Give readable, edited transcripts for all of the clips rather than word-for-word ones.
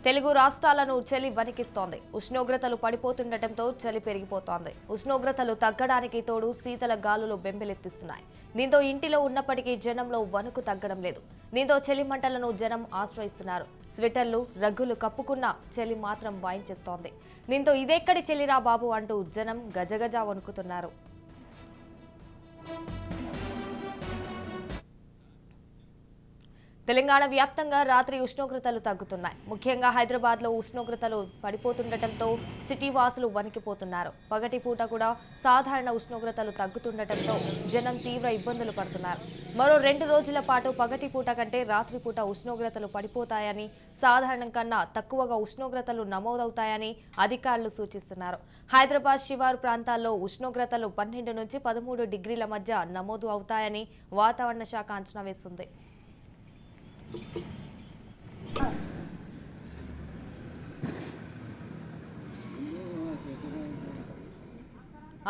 తెలుగు రాష్ట్రాలను చలి వణికిస్తోంది. ఉష్ణోగ్రతలు పడిపోతుండటంతో చలి పెరిగిపోతోంది. ఉష్ణోగ్రతలు తగ్గడానికి తోడు శీతల గాలులు బెంబెలెత్తిస్తున్నాయి. దీంతో ఇంటిలో ఉన్నప్పటికీ జనంలో వణుకు తగ్గడం లేదు. దీంతో చలి మంటలను జనం ఆశ్రయిస్తున్నారు. స్వెటర్లు, రగ్గులు కప్పుకున్న చలి మాత్రం వాయించేస్తోంది. దీంతో ఇదెక్కడి చలిరా బాబు అంటూ జనం గజగజ వణుకుతున్నారు. తెలంగాణ వ్యాప్తంగా రాత్రి ఉష్ణోగ్రతలు తగ్గుతున్నాయి. ముఖ్యంగా హైదరాబాద్లో ఉష్ణోగ్రతలు పడిపోతుండటంతో సిటీ వాసులు వణికిపోతున్నారు. పగటి పూట కూడా సాధారణ ఉష్ణోగ్రతలు తగ్గుతుండటంతో జనం తీవ్ర ఇబ్బందులు పడుతున్నారు. మరో 2 రోజుల పాటు పగటి పూట కంటే రాత్రి పూట ఉష్ణోగ్రతలు పడిపోతాయని, సాధారణం కన్నా తక్కువగా ఉష్ణోగ్రతలు నమోదవుతాయని అధికారులు సూచిస్తున్నారు. హైదరాబాద్ శివారు ప్రాంతాల్లో ఉష్ణోగ్రతలు 12 నుంచి 13 డిగ్రీల మధ్య నమోదు అవుతాయని వాతావరణ శాఖ అంచనా వేస్తుంది.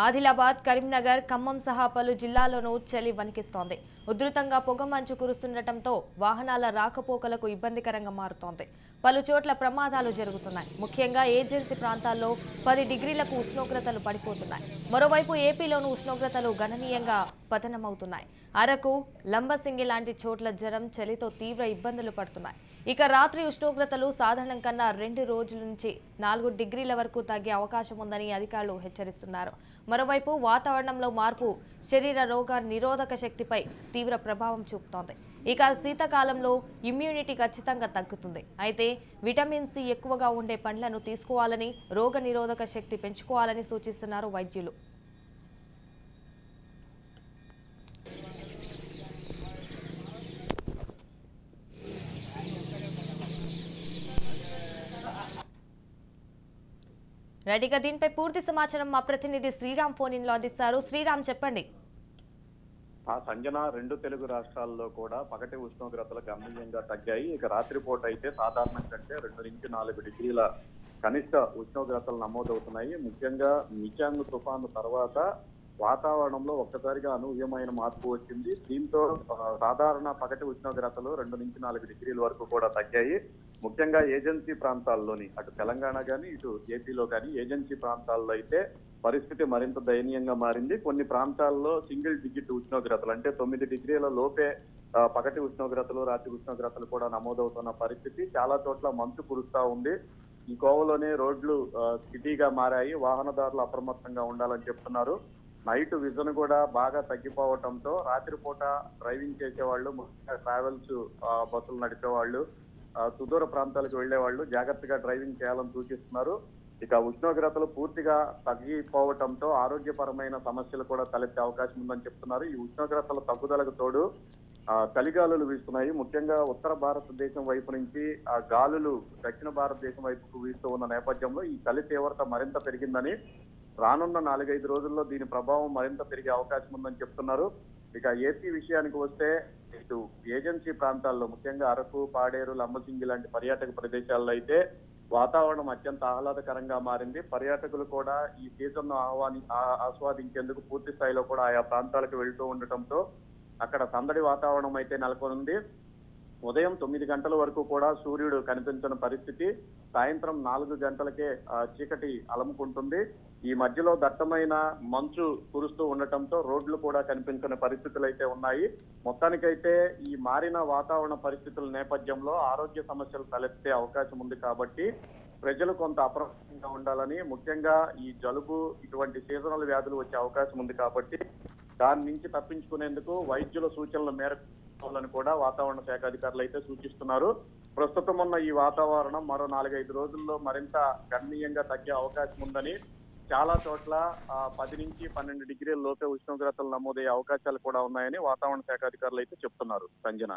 ఆదిలాబాద్, కరీంనగర్, ఖమ్మం సహా పలు జిల్లాల్లోనూ చలి వణికిస్తోంది. ఉధృతంగా పొగమంచు కురుస్తుండటంతో వాహనాల రాకపోకలకు ఇబ్బందికరంగా మారుతోంది. పలు చోట్ల ప్రమాదాలు జరుగుతున్నాయి. ముఖ్యంగా ఏజెన్సీ ప్రాంతాల్లో 10 డిగ్రీలకు ఉష్ణోగ్రతలు పడిపోతున్నాయి. మరోవైపు ఏపీలోనూ ఉష్ణోగ్రతలు గణనీయంగా పతనమవుతున్నాయి. అరకు, లంబసింగి లాంటి చోట్ల జనం చలితో తీవ్ర ఇబ్బందులు పడుతున్నాయి. ఇక రాత్రి ఉష్ణోగ్రతలు సాధారణం కన్నా 2 రోజుల నుంచి 4 డిగ్రీల వరకు తగ్గే అవకాశం ఉందని అధికారులు హెచ్చరిస్తున్నారు. మరోవైపు వాతావరణంలో మార్పు శరీర రోగ నిరోధక శక్తిపై తీవ్ర ప్రభావం చూపుతోంది. ఇక శీతాకాలంలో ఇమ్యూనిటీ ఖచ్చితంగా తగ్గుతుంది. అయితే విటమిన్ సి ఎక్కువగా ఉండే పండ్లను తీసుకోవాలని, రోగ నిరోధక శక్తి పెంచుకోవాలని సూచిస్తున్నారు వైద్యులు. రెడీగా దీనిపై పూర్తి సమాచారం మా ప్రతినిధి శ్రీరామ్ ఫోన్ ఇన్ లో అందిస్తారు. శ్రీరామ్, చెప్పండి. సంజన, 2 తెలుగు రాష్ట్రాల్లో కూడా పగటి ఉష్ణోగ్రతలు గణనీయంగా తగ్గాయి. ఇక రాత్రిపూట అయితే సాధారణం కంటే 2 నుంచి 4 డిగ్రీల కనిష్ట ఉష్ణోగ్రతలు నమోదవుతున్నాయి. ముఖ్యంగా నిచాంగ్ తుఫాను తర్వాత వాతావరణంలో ఒక్కసారిగా అనూహ్యమైన మార్పు వచ్చింది. దీంతో సాధారణ పగటి ఉష్ణోగ్రతలు 2 నుంచి 4 డిగ్రీల వరకు కూడా తగ్గాయి. ముఖ్యంగా ఏజెన్సీ ప్రాంతాల్లోని అటు తెలంగాణ కానీ ఇటు ఏపీలో కానీ ఏజెన్సీ ప్రాంతాల్లో అయితే పరిస్థితి మరింత దయనీయంగా మారింది. కొన్ని ప్రాంతాల్లో సింగిల్ డిజిట్ ఉష్ణోగ్రతలు అంటే 9 డిగ్రీల లోపే పగటి ఉష్ణోగ్రతలు, రాత్రి ఉష్ణోగ్రతలు కూడా నమోదవుతున్న పరిస్థితి. చాలా చోట్ల మంచు కురుస్తా ఉంది. ఈ కోవలోనే రోడ్లు సిటీగా మారాయి. వాహనదారులు అప్రమత్తంగా ఉండాలని చెప్తున్నారు. నైట్ విజన్ కూడా బాగా తగ్గిపోవడంతో రాత్రిపూట డ్రైవింగ్ చేసేవాళ్ళు, ముఖ్యంగా ట్రావెల్స్ బస్సులు నడిపేవాళ్ళు, సుదూర ప్రాంతాలకు వెళ్లే వాళ్ళు జాగ్రత్తగా డ్రైవింగ్ చేయాలని సూచిస్తున్నారు. ఇక ఉష్ణోగ్రతలు పూర్తిగా తగ్గిపోవడంతో ఆరోగ్యపరమైన సమస్యలు కూడా తలెత్తే అవకాశం ఉందని చెప్తున్నారు. ఈ ఉష్ణోగ్రతల తగ్గుదలకు తోడు చలిగాలులు వీస్తున్నాయి. ముఖ్యంగా ఉత్తర భారతదేశం వైపు నుంచి ఆ గాలులు దక్షిణ భారతదేశం వైపుకు వీస్తూ ఉన్న నేపథ్యంలో ఈ చలి తీవ్రత మరింత పెరిగిందని, రానున్న 4-5 రోజుల్లో దీని ప్రభావం మరింత పెరిగే అవకాశం ఉందని చెప్తున్నారు. ఇక ఏపీ విషయానికి వస్తే ఇటు ఏజెన్సీ ప్రాంతాల్లో ముఖ్యంగా అరకు, పాడేరు, లంబసింగి లాంటి పర్యాటక ప్రదేశాల్లో అయితే వాతావరణం అత్యంత ఆహ్లాదకరంగా మారింది. పర్యాటకులు కూడా ఈ సీజన్ ను ఆస్వాదించేందుకు పూర్తి స్థాయిలో కూడా ఆయా ప్రాంతాలకు వెళ్తూ ఉండటంతో అక్కడ సందడి వాతావరణం అయితే నెలకొంది. ఉదయం 9 గంటల వరకు కూడా సూర్యుడు కనిపించని పరిస్థితి. సాయంత్రం 4 గంటలకే చీకటి అలముకుంటుంది. ఈ మధ్యలో దట్టమైన మంచు కురుస్తూ ఉండటంతో రోడ్లు కూడా కనిపించని పరిస్థితులు అయితే ఉన్నాయి. మొత్తానికైతే ఈ మారిన వాతావరణ పరిస్థితుల నేపథ్యంలో ఆరోగ్య సమస్యలు తలెత్తే అవకాశం ఉంది కాబట్టి ప్రజలు కొంత అప్రమత్తంగా ఉండాలని, ముఖ్యంగా ఈ జలుబు ఇటువంటి సీజనల్ వ్యాధులు వచ్చే అవకాశం ఉంది కాబట్టి దాని నుంచి తప్పించుకునేందుకు వైద్యుల సూచనల మేరకు కూడా వాతావరణ శాఖ అధికారులు అయితే సూచిస్తున్నారు. ప్రస్తుతం ఉన్న ఈ వాతావరణం మరో 4-5 రోజుల్లో మరింత గణనీయంగా తగ్గే అవకాశం ఉందని, చాలా చోట్ల 10 నుంచి 12 డిగ్రీల లోపే ఉష్ణోగ్రతలు నమోదయ్యే అవకాశాలు కూడా ఉన్నాయని వాతావరణ శాఖ అధికారులు అయితే చెప్తున్నారు. సంజన.